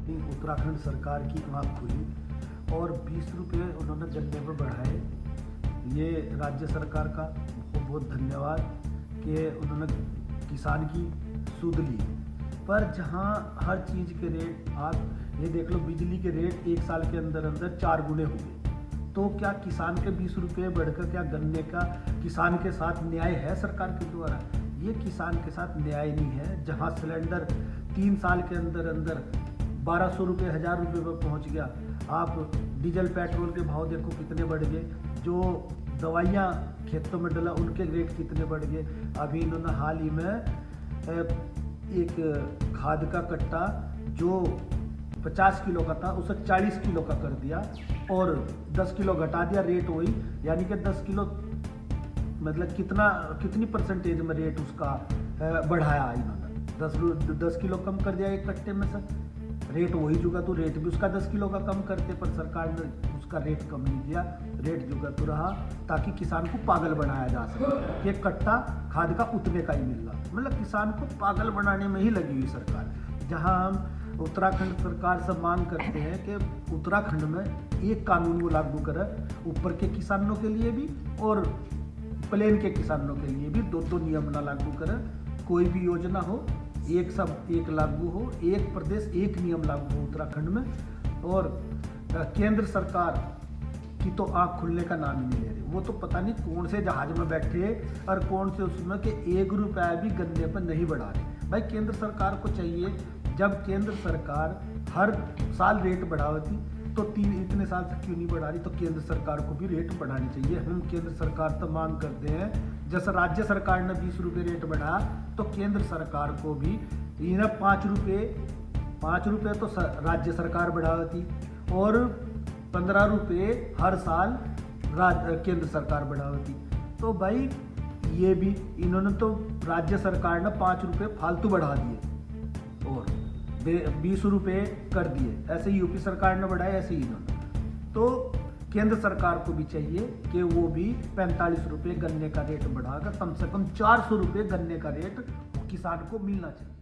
उत्तराखंड सरकार की आँख खुली और 20 रुपये उन्होंने गन्ने पर बढ़ाए। ये राज्य सरकार का बहुत बहुत धन्यवाद कि उन्होंने किसान की सुध ली। पर जहाँ हर चीज़ के रेट, आप ये देख लो, बिजली के रेट 1 साल के अंदर अंदर 4 गुने हो गए। तो क्या किसान के 20 रुपये बढ़कर क्या गन्ने का किसान के साथ न्याय है सरकार के द्वारा? ये किसान के साथ न्याय नहीं है। जहाँ सिलेंडर 3 साल के अंदर अंदर 1200 रुपये 1000 रुपये पर पहुँच गया। आप डीजल पेट्रोल के भाव देखो कितने बढ़ गए। जो दवाइयाँ खेतों में डला उनके रेट कितने बढ़ गए। अभी इन्होंने हाल ही में एक खाद का कट्टा जो 50 किलो का था उसे 40 किलो का कर दिया और 10 किलो घटा दिया, रेट वही। यानी कि 10 किलो मतलब कितनी परसेंटेज में रेट उसका बढ़ाया इन्होंने। 10 किलो कम कर दिया एक कट्टे में से। रेट वही जुगा तो रेट भी उसका 10 किलो का कम करते, पर सरकार ने उसका रेट कम नहीं दिया, रेट जुगा तो रहा ताकि किसान को पागल बनाया जा सके। एक कट्टा खाद का उतने का ही मिल रहा, मतलब किसान को पागल बनाने में ही लगी हुई सरकार। जहां हम उत्तराखंड सरकार से मांग करते हैं कि उत्तराखंड में एक कानून वो लागू करे, ऊपर के किसानों के लिए भी और प्लेन के किसानों के लिए भी दो नियम ना लागू करे। कोई भी योजना हो एक सब एक लागू हो, एक प्रदेश एक नियम लागू हो उत्तराखंड में। और केंद्र सरकार की तो आँख खुलने का नाम ही नहीं ले रही। वो तो पता नहीं कौन से जहाज में बैठे और कौन से उसमें कि 1 रुपया भी गन्ने पर नहीं बढ़ा रहे। भाई केंद्र सरकार को चाहिए, जब केंद्र सरकार हर साल रेट बढ़ाती तो इतने साल से क्यों नहीं बढ़ा रही? तो केंद्र सरकार को भी रेट बढ़ानी चाहिए। हम केंद्र सरकार तो मांग करते हैं, जैसे राज्य सरकार ने 20 रुपये रेट बढ़ाया तो केंद्र सरकार को भी इन्हें 5 रुपये तो राज्य सरकार बढ़ाती और 15 रुपये हर साल केंद्र सरकार बढ़ाती। तो भाई ये भी इन्होंने तो राज्य सरकार ने 5 रुपये फालतू बढ़ा दिए और 20 रुपये कर दिए। ऐसे ही यूपी सरकार ने बढ़ाए, ऐसे ही इन्होंने। तो केंद्र सरकार को भी चाहिए कि वो भी 45 रुपये गन्ने का रेट बढ़ाकर कम से कम 400 रुपये गन्ने का रेट किसान को मिलना चाहिए।